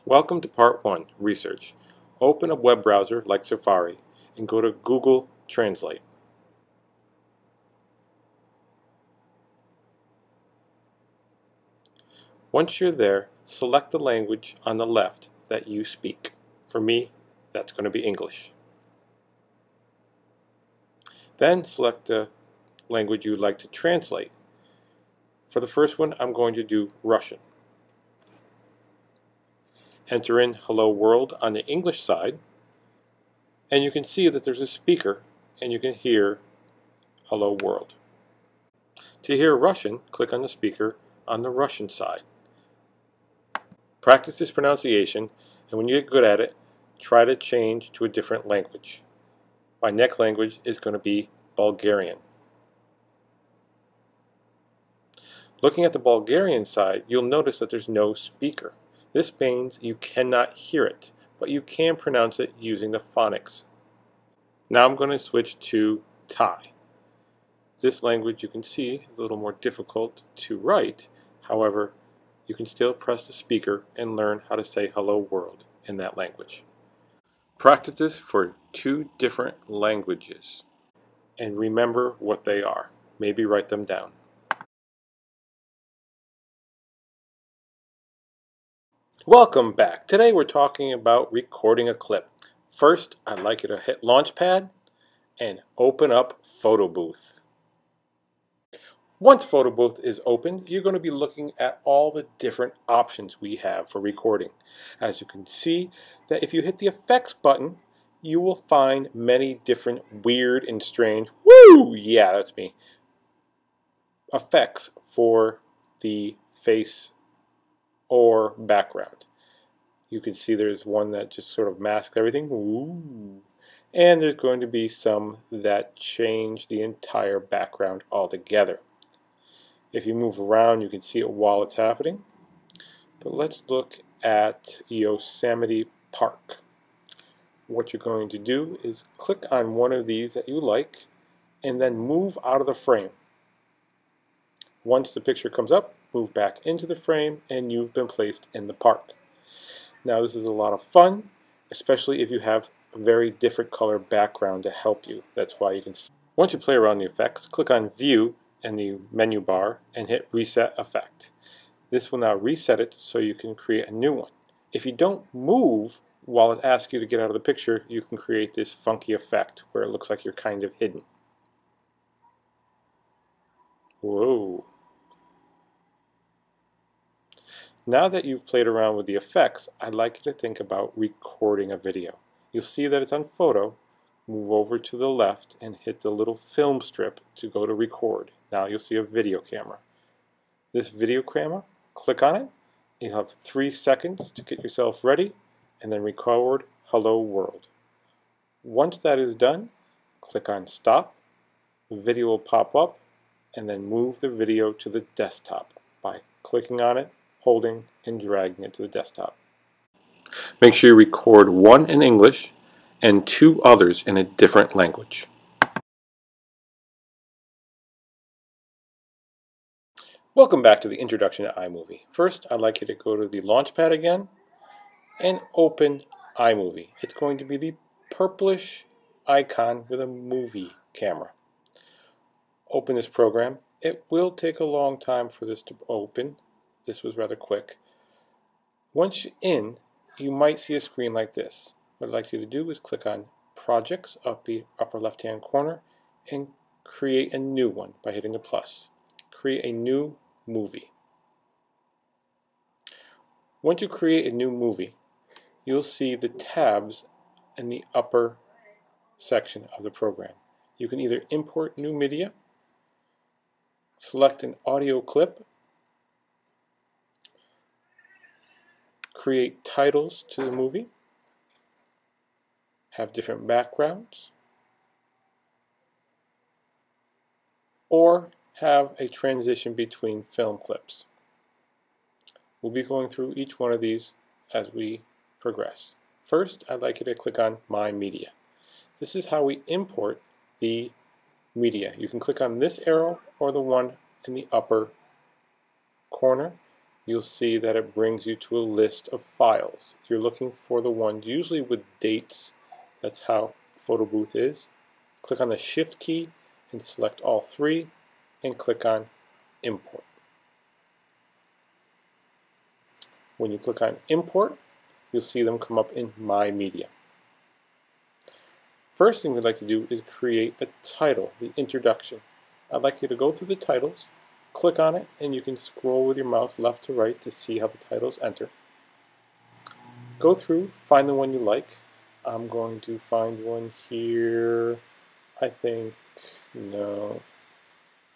Welcome to Part 1, Research. Open a web browser like Safari and go to Google Translate. Once you're there, select the language on the left that you speak. For me, that's going to be English. Then select the language you'd like to translate. For the first one, I'm going to do Russian. Enter in Hello World on the English side, and you can see that there's a speaker and you can hear Hello World. To hear Russian, click on the speaker on the Russian side. Practice this pronunciation, and when you get good at it, try to change to a different language. My next language is going to be Bulgarian. Looking at the Bulgarian side, you'll notice that there's no speaker. This means you cannot hear it, but you can pronounce it using the phonics. Now I'm going to switch to Thai. This language, you can see, is a little more difficult to write. However, you can still press the speaker and learn how to say hello world in that language. Practice this for 2 different languages and remember what they are. Maybe write them down. Welcome back. Today we're talking about recording a clip. First, I'd like you to hit Launchpad and open up Photo Booth. Once Photo Booth is opened, you're going to be looking at all the different options we have for recording. As you can see, that if you hit the Effects button, you will find many different weird and strange, woo, yeah, that's me, effects for the face or background. You can see there's one that just sort of masks everything, ooh. And there's going to be some that change the entire background altogether. If you move around, you can see it while it's happening. But let's look at Yosemite Park. What you're going to do is click on one of these that you like and then move out of the frame. Once the picture comes up, move back into the frame and you've been placed in the park. Now this is a lot of fun, especially if you have a very different color background to help you. That's why you can see. Once you play around the effects, click on View in the menu bar and hit Reset Effect. This will now reset it so you can create a new one. If you don't move while it asks you to get out of the picture, you can create this funky effect where it looks like you're kind of hidden. Whoa. Now that you've played around with the effects, I'd like you to think about recording a video. You'll see that it's on photo. Move over to the left and hit the little film strip to go to record. Now you'll see a video camera. This video camera, click on it. You'll have 3 seconds to get yourself ready and then record Hello World. Once that is done, click on Stop. The video will pop up and then move the video to the desktop by clicking on it, holding and dragging it to the desktop. Make sure you record 1 in English and 2 others in a different language. Welcome back to the introduction to iMovie. First, I'd like you to go to the Launchpad again and open iMovie. It's going to be the purplish icon with a movie camera. Open this program. It will take a long time for this to open. This was rather quick. Once you're in, you might see a screen like this. What I'd like you to do is click on Projects up the upper left-hand corner and create a new one by hitting the plus. Create a new movie. Once you create a new movie, you'll see the tabs in the upper section of the program. You can either import new media, select an audio clip, create titles to the movie, have different backgrounds, or have a transition between film clips. We'll be going through each one of these as we progress. First, I'd like you to click on My Media. This is how we import the media. You can click on this arrow or the one in the upper corner you'll see that it brings you to a list of files. You're looking for the one usually with dates. That's how Photo Booth is. Click on the Shift key and select all three and click on Import. When you click on Import, you'll see them come up in My Media. First thing we'd like to do is create a title, the introduction. I'd like you to go through the titles, click on it, and you can scroll with your mouse left to right to see how the titles enter. Go through, find the one you like. I'm going to find one here. I think, no,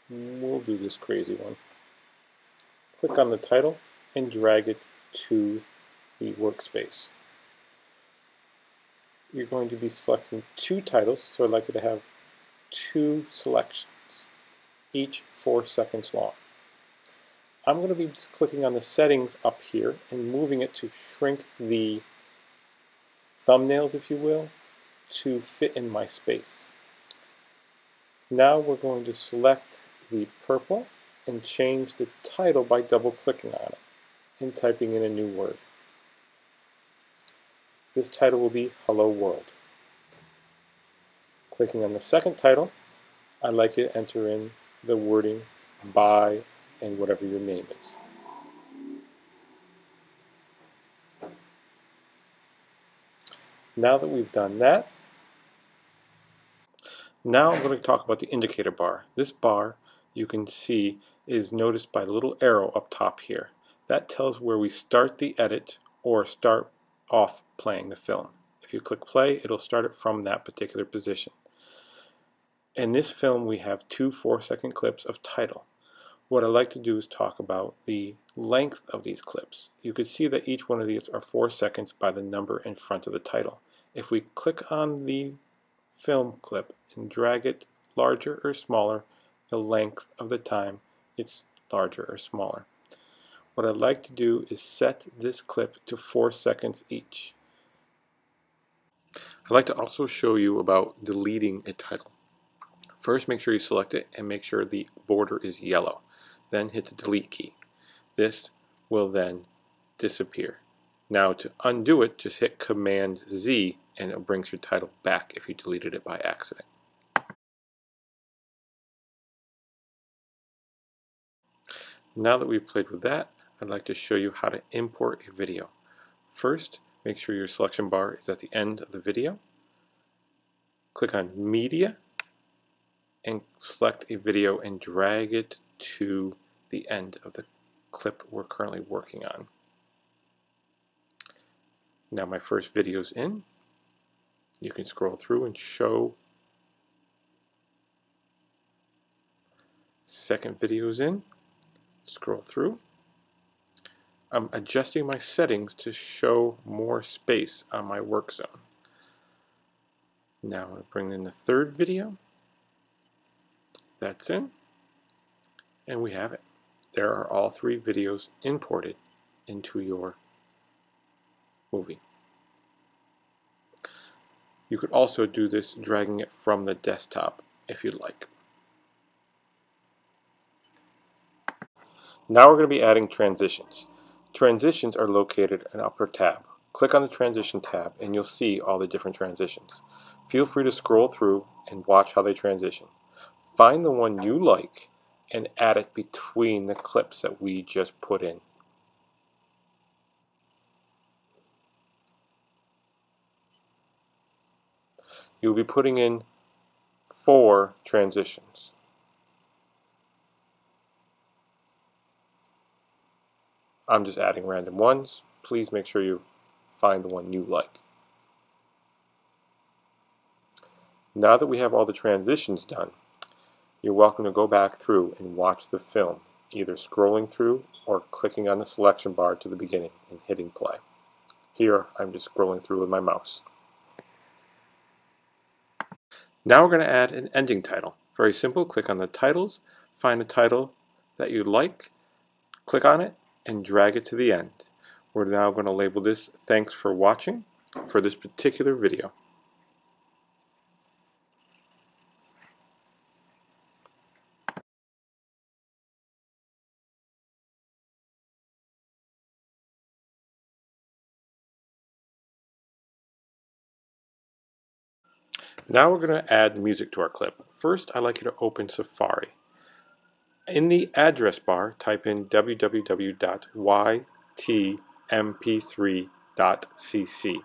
we'll do this crazy one. Click on the title and drag it to the workspace. You're going to be selecting two titles, so I'd like you to have two selections, each 4 seconds long. I'm going to be clicking on the settings up here and moving it to shrink the thumbnails, if you will, to fit in my space. Now we're going to select the purple and change the title by double clicking on it and typing in a new word. This title will be Hello World. Clicking on the second title, I'd like you to enter in the wording by and whatever your name is. Now that we've done that, now I'm going to talk about the indicator bar. This bar, you can see, is noticed by the little arrow up top here. That tells where we start the edit or start off playing the film. If you click play, it'll start it from that particular position. In this film, we have two 4-second clips of title. What I'd like to do is talk about the length of these clips. You can see that each one of these are 4 seconds by the number in front of the title. If we click on the film clip and drag it larger or smaller, the length of the time it's larger or smaller. What I'd like to do is set this clip to 4 seconds each. I'd like to also show you about deleting a title. First, make sure you select it and make sure the border is yellow. Then hit the delete key. This will then disappear. Now to undo it, just hit Command Z and it brings your title back if you deleted it by accident. Now that we've played with that, I'd like to show you how to import a video. First, make sure your selection bar is at the end of the video. Click on Media and select a video and drag it to the end of the clip we're currently working on. Now my first video's in. You can scroll through and show. Second video's in. Scroll through. I'm adjusting my settings to show more space on my work zone. Now I'm going to bring in the third video. That's in. And we have it. There are all 3 videos imported into your movie. You could also do this dragging it from the desktop if you'd like. Now we're going to be adding transitions. Transitions are located in an upper tab. Click on the transition tab and you'll see all the different transitions. Feel free to scroll through and watch how they transition. Find the one you like and add it between the clips that we just put in. You'll be putting in 4 transitions. I'm just adding random ones. Please make sure you find the one you like. Now that we have all the transitions done, you're welcome to go back through and watch the film, either scrolling through or clicking on the selection bar to the beginning and hitting play. Here, I'm just scrolling through with my mouse. Now we're going to add an ending title. Very simple. Click on the titles, find a title that you like, click on it, and drag it to the end. We're now going to label this "Thanks for watching" for this particular video. Now we're going to add music to our clip. First, I'd like you to open Safari. In the address bar, type in www.ytmp3.cc.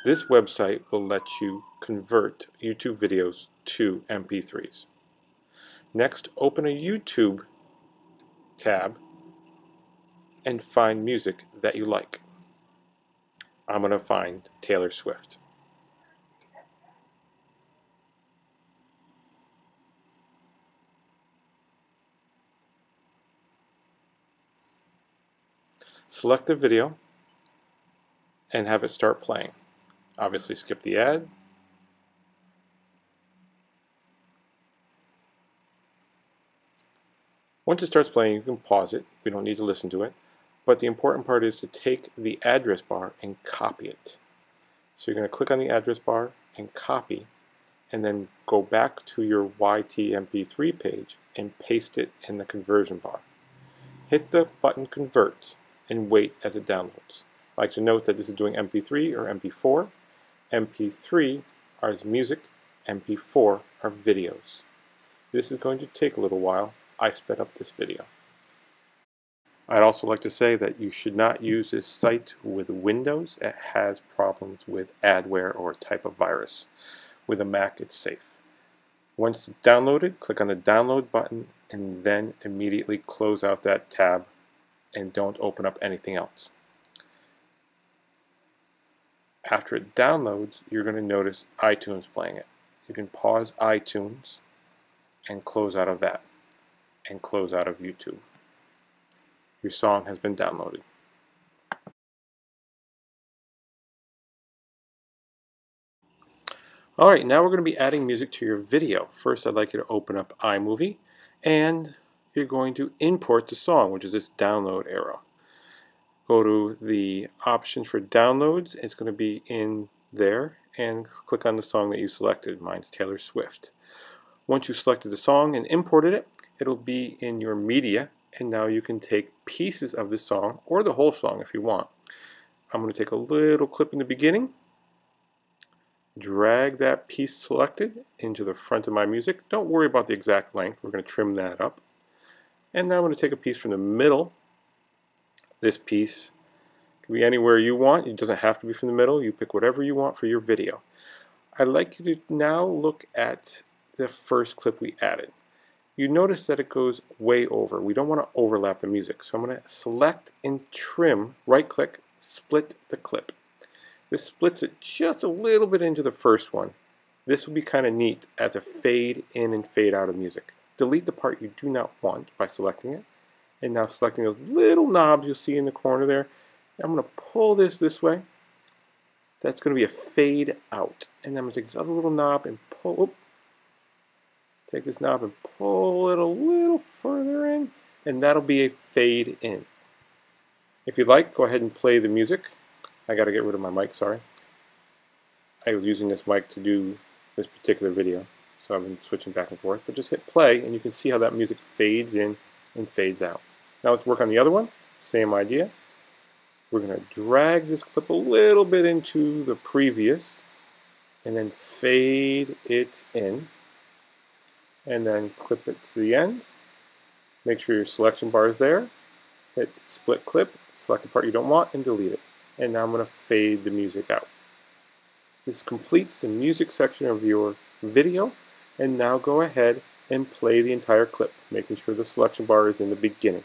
This website will let you convert YouTube videos to MP3s. Next, open a YouTube tab and find music that you like. I'm going to find Taylor Swift. Select the video and have it start playing. Obviously skip the ad. Once it starts playing, you can pause it. We don't need to listen to it. But the important part is to take the address bar and copy it. So you're going to click on the address bar and copy, and then go back to your YTMP3 page and paste it in the conversion bar. Hit the button Convert and wait as it downloads. I like to note that this is doing MP3 or MP4. MP3 is music, MP4 are videos. This is going to take a little while. I sped up this video. I'd also like to say that you should not use this site with Windows. It has problems with adware or type of virus. With a Mac, it's safe. Once it's downloaded, click on the download button and then immediately close out that tab and don't open up anything else. After it downloads, you're going to notice iTunes playing it. You can pause iTunes and close out of that, and close out of YouTube. Your song has been downloaded. Alright, now we're going to be adding music to your video. First, I'd like you to open up iMovie, and you're going to import the song, which is this download arrow. Go to the options for downloads. It's going to be in there, and click on the song that you selected. Mine's Taylor Swift. Once you've selected the song and imported it, it'll be in your media, and now you can take pieces of the song, or the whole song if you want. I'm going to take a little clip in the beginning, drag that piece selected into the front of my music. Don't worry about the exact length, we're going to trim that up. And now I'm going to take a piece from the middle. This piece can be anywhere you want. It doesn't have to be from the middle. You pick whatever you want for your video. I'd like you to now look at the first clip we added. You notice that it goes way over. We don't want to overlap the music. So I'm going to select and trim, right click, split the clip. This splits it just a little bit into the first one. This will be kind of neat as a fade in and fade out of music. Delete the part you do not want by selecting it. And now selecting those little knobs you'll see in the corner there. I'm going to pull this way. That's going to be a fade out. And then I'm going to take this other little knob and pull. Take this knob and pull it a little further in, and that'll be a fade in. If you'd like, go ahead and play the music. I got to get rid of my mic, sorry. I was using this mic to do this particular video, so I've been switching back and forth. But just hit play, and you can see how that music fades in and fades out. Now let's work on the other one. Same idea. We're going to drag this clip a little bit into the previous, and then fade it in. And then clip it to the end. Make sure your selection bar is there. Hit split clip, select the part you don't want, and delete it. And now I'm going to fade the music out. This completes the music section of your video. And now go ahead and play the entire clip, making sure the selection bar is in the beginning.